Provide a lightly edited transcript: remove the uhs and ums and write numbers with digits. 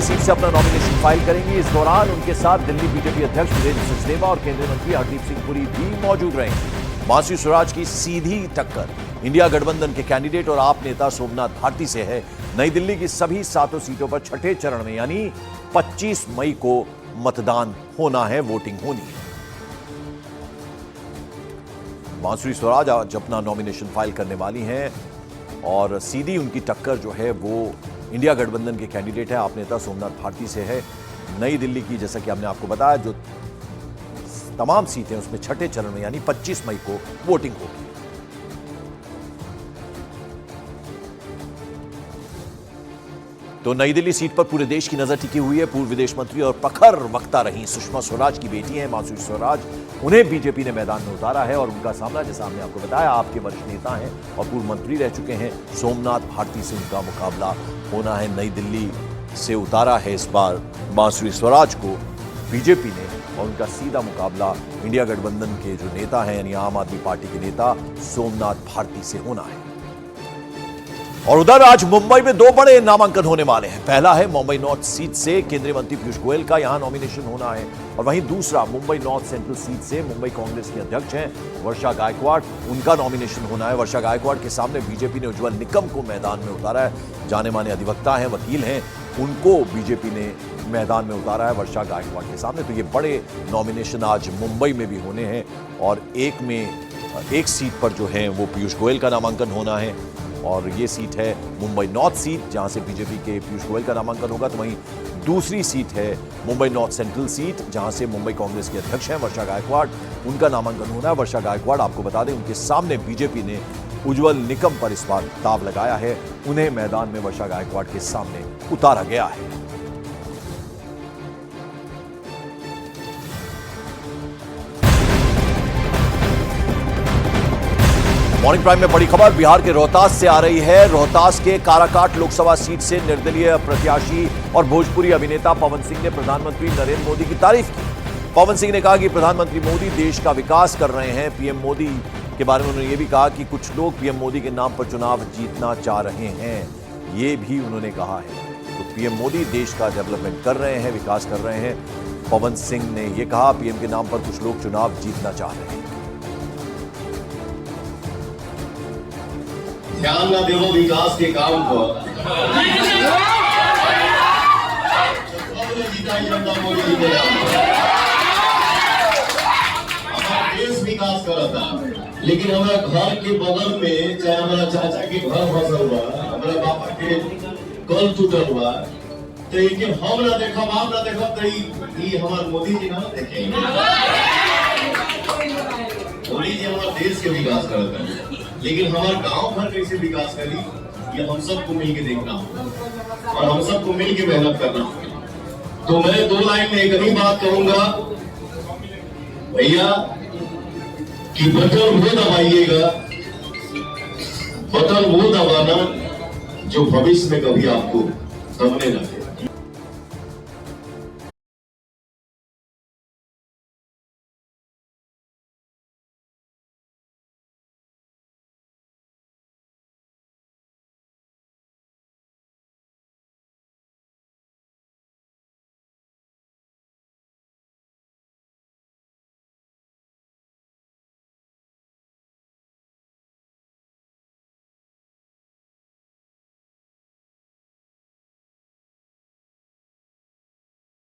की सीट से अपना नॉमिनेशन फाइल करेंगी। इस दौरान उनके साथ दिल्ली बीजेपी अध्यक्ष वीरेंद्र सचदेवा और केंद्रीय मंत्री हरदीप सिंह पुरी भी मौजूद रहेंगे। मानसी स्वराज की सीधी टक्कर इंडिया गठबंधन के कैंडिडेट और आप नेता सोमनाथ भारती से है। नई दिल्ली की सभी 7 सीटों पर छठे चरण में यानी 25 मई को मतदान होना है, वोटिंग होनी है। मानसी स्वराज आज अपना नॉमिनेशन फाइल करने वाली हैं और सीधी उनकी टक्कर जो है वो इंडिया गठबंधन के कैंडिडेट है, आप नेता सोमनाथ भारती से है। नई दिल्ली की, जैसा कि हमने आपको बताया, जो तमाम सीटें उसमें छठे चरण में यानी 25 मई को वोटिंग होगी। तो नई दिल्ली सीट पर पूरे देश की नजर टिकी हुई है। पूर्व विदेश मंत्री और प्रखर वक्ता रही सुषमा स्वराज की बेटी हैं मानसी स्वराज, उन्हें बीजेपी ने मैदान में उतारा है और उनका सामना, जैसा हमने आपको बताया, आपके वरिष्ठ नेता हैं और पूर्व मंत्री रह चुके हैं सोमनाथ भारती से उनका मुकाबला होना है। नई दिल्ली से उतारा है इस बार मानसी स्वराज को बीजेपी ने और उनका सीधा मुकाबला इंडिया गठबंधन के जो नेता हैं यानी आम आदमी पार्टी के नेता सोमनाथ भारती से होना है। और उधर आज मुंबई में 2 बड़े नामांकन होने वाले हैं। पहला है मुंबई नॉर्थ सीट से केंद्रीय मंत्री पीयूष गोयल का यहां नॉमिनेशन होना है और वहीं दूसरा मुंबई नॉर्थ सेंट्रल सीट से मुंबई कांग्रेस के अध्यक्ष हैं वर्षा गायकवाड़, उनका नॉमिनेशन होना है। वर्षा गायकवाड़ के सामने बीजेपी ने उज्जवल निकम को मैदान में उतारा है। जाने माने अधिवक्ता हैं, वकील हैं, उनको बीजेपी ने मैदान में उतारा है वर्षा गायकवाड़ के सामने। तो ये बड़े नॉमिनेशन आज मुंबई में भी होने हैं और एक सीट पर जो है वो पीयूष गोयल का नामांकन होना है और ये सीट है मुंबई नॉर्थ सीट जहां से बीजेपी के पीयूष गोयल का नामांकन होगा। तो वहीं दूसरी सीट है मुंबई नॉर्थ सेंट्रल सीट जहां से मुंबई कांग्रेस के अध्यक्ष हैं वर्षा गायकवाड़, उनका नामांकन होना है। वर्षा गायकवाड़, आपको बता दें, उनके सामने बीजेपी ने उज्जवल निकम पर इस बार दाव लगाया है, उन्हें मैदान में वर्षा गायकवाड़ के सामने उतारा गया है। मॉर्निंग प्राइम में बड़ी खबर बिहार के रोहतास से आ रही है। रोहतास के काराकाट लोकसभा सीट से निर्दलीय प्रत्याशी और भोजपुरी अभिनेता पवन सिंह ने प्रधानमंत्री नरेंद्र मोदी की तारीफ की। पवन सिंह ने कहा कि प्रधानमंत्री मोदी देश का विकास कर रहे हैं। पीएम मोदी के बारे में उन्होंने ये भी कहा कि कुछ लोग पीएम मोदी के नाम पर चुनाव जीतना चाह रहे हैं, ये भी उन्होंने कहा है। तो पीएम मोदी देश का डेवलपमेंट कर रहे हैं, विकास कर रहे हैं। पवन सिंह ने यह कहा पीएम के नाम पर कुछ लोग चुनाव जीतना चाह रहे हैं। ध्यान न देवो विकास के काम पर हमारा देश विकास करता, लेकिन हमारा घर के बगल में चाहे हमारा चाचा के घर बसल बा, हमारा पापा के कल टूटल बा, तो ये हम ना देखब, आप ना देखब, तो ये हमारे मोदी जी ना देखेंगे। मोदी जी हमारे देश के विकास करता है, लेकिन हमारे गांव भर कैसे विकास करी ये हम सबको मिलकर देखना होगा और हम सबको मिलकर मेहनत करना होगा। तो मैं 2 लाइन में एक ही बात कहूंगा भैया कि बटन वो दबाइएगा, बटन वो दबाना जो भविष्य में कभी आपको दबने लगे।